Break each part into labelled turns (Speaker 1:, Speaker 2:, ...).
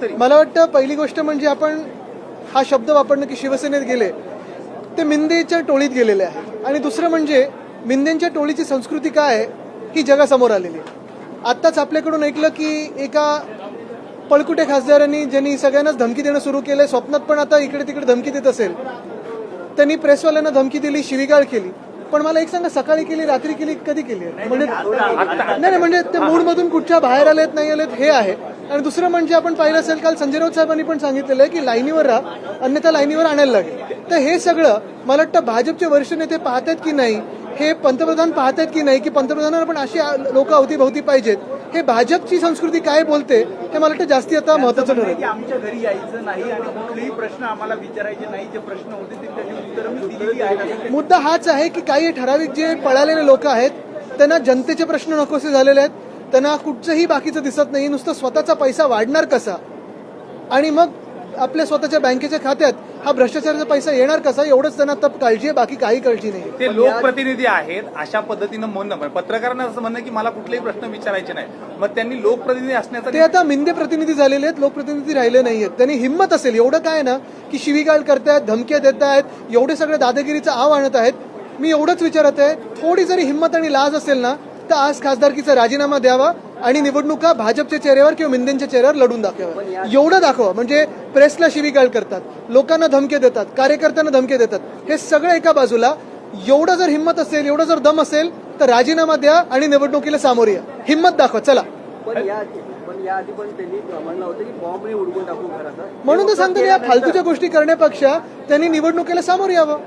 Speaker 1: कुठतरी
Speaker 2: मला वाटतं पहिली गोष्ट म्हणजे आपण हा शब्द वापरणं की शिवसेनेत गेले ते मिंदेच्या टोळीत गेलेले आहे, आणि दुसरं म्हणजे मिंदेंच्या टोळीची संस्कृती काय आहे ही जगासमोर आलेली आहे. आत्ताच आपल्याकडून ऐकलं की एका पळकुटे खासदारांनी ज्यांनी सगळ्यांनाच धमकी देणं सुरू केलंय, स्वप्नात पण आता इकडे तिकडे धमकी देत असेल, त्यांनी प्रेसवाल्यांना धमकी दिली, शिवीगाळ केली. पण मला एक सांगा, सकाळी केली, रात्री केली, कधी केली आहे? म्हणजे नाही म्हणजे ते मूडमधून कुठच्या बाहेर आलेत नाही आलेत हे आहे. आणि दुसरं म्हणजे आपण पाहिलं असेल, काल संजय राऊत साहेबांनी पण सांगितलेलं आहे की लाईनीवर राहा, अन्यथा लाईनीवर आणायला लागेल. तर हे सगळं मला वाटतं भाजपचे वरिष्ठ नेते पाहतात की नाही, हे पंतप्रधान पाहतात की नाही, की पंतप्रधानांना पण अशी लोक अवतीभवती पाहिजेत, हे भाजपची संस्कृती काय बोलते हे मला वाटतं जास्ती आता महत्वाचं ठरेल.
Speaker 3: की आमच्या घरी यायचं नाही आणि कुठलेही प्रश्न आम्हाला विचारायचे नाही, जे प्रश्न होते ते त्याची उत्तरं मी दिलेली आहेत.
Speaker 2: मुद्दा हाच आहे की काही ठराविक जे पळालेले लोक आहेत त्यांना जनतेचे प्रश्न नकोसे झालेले आहेत, त्यांना कुठचंही बाकीचं दिसत नाही, नुसतं स्वतःचा पैसा वाढणार कसा आणि मग आपल्या स्वतःच्या बँकेच्या खात्यात हा भ्रष्टाचाराचा पैसा येणार कसा, एवढंच त्यांना तप काळजी आहे, बाकी काही काळजी नाही.
Speaker 1: ते लोकप्रतिनिधी आहेत, अशा पद्धतीनं म्हणणं, पत्रकारांना असं म्हणणं की मला कुठलेही प्रश्न विचारायचे नाही, मग त्यांनी लोकप्रतिनिधी असण्याचा
Speaker 2: ते आता मिंदे प्रतिनिधी झालेले आहेत, लोकप्रतिनिधी राहिले नाहीयेत. त्यांनी हिंमत असेल एवढं काय ना की शिवीगाळ करतायत, धमक्या देत आहेत, एवढे सगळे दादागिरीचा आव आणत आहेत. मी एवढंच विचारत आहे, थोडी जरी हिंमत आणि लाज असेल ना तर आज खासदारकीचा राजीनामा द्यावा आणि निवडणुका भाजपच्या चेहऱ्यावर किंवा मिंदेंच्या चेहऱ्यावर लढून दाखवा. एवढं दाखवा. म्हणजे प्रेसला शिवीगाळ करतात, लोकांना धमके देतात, कार्यकर्त्यांना धमके देतात, हे सगळं एका बाजूला. एवढं जर हिंमत असेल, एवढं जर दम असेल तर राजीनामा द्या आणि निवडणुकीला सामोरे या. हिंमत दाखवा, चला.
Speaker 4: पण याआधी पण त्यांनी म्हणलं होतं की बॉम्बने उडवून टाकू घराचा.
Speaker 2: म्हणून तर सांगतो, या फालतूच्या गोष्टी करण्यापेक्षा त्यांनी निवडणुकीला सामोरे यावं.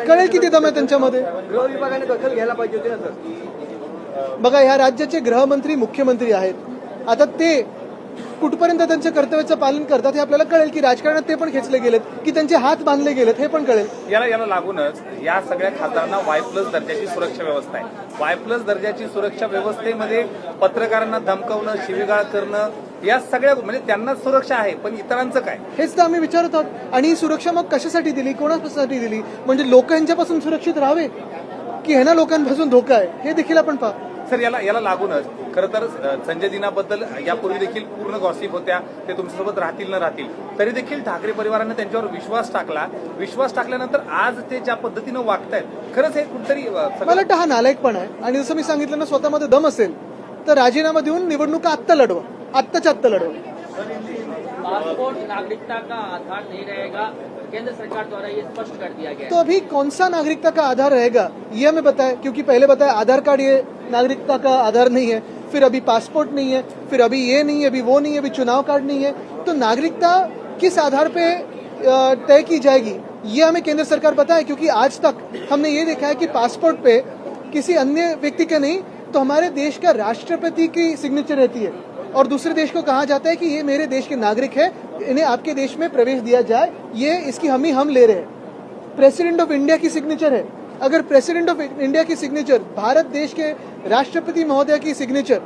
Speaker 2: कळेल किती दम आहे त्यांच्यामध्ये.
Speaker 4: गृह विभागाने दखल घ्यायला पाहिजे होती ना सर.
Speaker 2: बघा, ह्या राज्याचे गृहमंत्री मुख्यमंत्री आहेत. आता ते कुठपर्यंत त्यांच्या कर्तव्याचं पालन करतात हे आपल्याला कळेल, की राजकारणात ते पण खेचले गेलेत, की त्यांचे हात बांधले गेलेत हे पण कळेल.
Speaker 1: याला लागूनच या सगळ्या खासदारांना Y+ दर्जाची सुरक्षा व्यवस्था आहे. Y+ दर्जाची सुरक्षा व्यवस्थेमध्ये पत्रकारांना धमकवणं, शिवीगाळ करणं, या सगळ्या म्हणजे त्यांना सुरक्षा आहे, पण इतरांचं काय,
Speaker 2: हेच तर आम्ही विचारत आहोत. आणि ही सुरक्षा मग कशासाठी दिली, कोणासाठी दिली? म्हणजे लोक यांच्यापासून सुरक्षित राहावे की ह्यांना लोकांपासून धोका आहे, हे देखील आपण पहा.
Speaker 1: सर याला लागूनच खरं तर संजय दिनाबद्दल यापूर्वी देखील पूर्ण गॉसिप होत्या, ते तुमच्यासोबत राहतील न राहतील, तरी देखील ठाकरे परिवाराने त्यांच्यावर विश्वास टाकला. विश्वास टाकल्यानंतर आज ते ज्या पद्धतीनं वागतायत, खरंच हे कुठतरी
Speaker 2: मला वाटतं हा नालायकपण आहे. आणि जसं मी सांगितलं ना, स्वतःमध्ये दम असेल तर राजीनामा देऊन निवडणुका आत्ता लढवा, आत्ताच्या आत्ता लढवा.
Speaker 5: पासपोर्ट नागरिकता का आधार नहीं रहेगा, केंद्र सरकार द्वारा ये स्पष्ट कर दिया गया है.
Speaker 2: तो अभी कौन सा नागरिकता का आधार रहेगा ये हमें बताए, क्योंकि पहले बताया आधार कार्ड ये नागरिकता का आधार नहीं है, फिर अभी पासपोर्ट नहीं है, फिर अभी ये नहीं है, अभी वो नहीं है, अभी चुनाव कार्ड नहीं है. तो नागरिकता किस आधार पे तय की जाएगी ये हमें केंद्र सरकार बताए, क्योंकि आज तक हमने ये देखा है कि पासपोर्ट पे किसी अन्य व्यक्ति का नहीं तो हमारे देश का राष्ट्रपति की सिग्नेचर रहती है, और दूसरे देश को कहा जाता है कि ये मेरे देश के नागरिक है, इन्हें आपके देश में प्रवेश दिया जाए, ये इसकी हम ले रहे हैं. प्रेसिडेंट ऑफ इंडिया की सिग्नेचर है. अगर प्रेसिडेंट ऑफ इंडिया की सिग्नेचर, भारत देश के राष्ट्रपति महोदय की सिग्नेचर,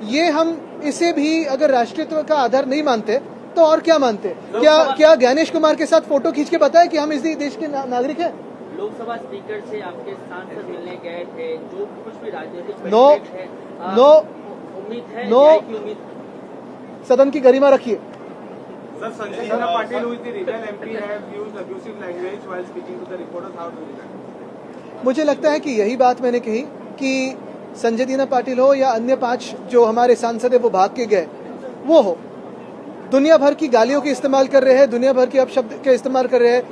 Speaker 2: ये हम इसे भी अगर राष्ट्रीयत्व का आधार नहीं मानते तो और क्या मानते? क्या ज्ञानेश कुमार के साथ फोटो खींच के बताया कि हम इस देश के नागरिक हैं?
Speaker 5: लोकसभा स्पीकर से आपके सांसद मिलने गए थे, जो कुछ भी राजनीतिक
Speaker 2: नो
Speaker 5: उम्मीद है, न्याय की उम्मीद.
Speaker 2: सदन की गरिमा रखिए.
Speaker 3: Sir, Sanjay Jina Patil, who is the rebel MP, have used abusive language while speaking to the reporters. How do you react?
Speaker 2: मुझे लगता है कि यही बात मैंने कही कि संजय दीना पाटिल हो या अन्य 5 जो हमारे सांसद है वो भाग के गए, वो हो, दुनिया भर की गालियों के इस्तेमाल कर रहे हैं, दुनिया भर के अपशब्द के इस्तेमाल कर रहे हैं,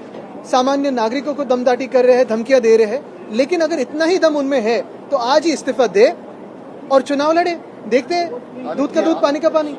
Speaker 2: सामान्य नागरिकों को दमदाटी कर रहे हैं, धमकियां दे रहे हैं. लेकिन अगर इतना ही दम उनमें है तो आज ही इस्तीफा दे और चुनाव लड़े. देखते हैं, दूध का दूध पानी का पानी.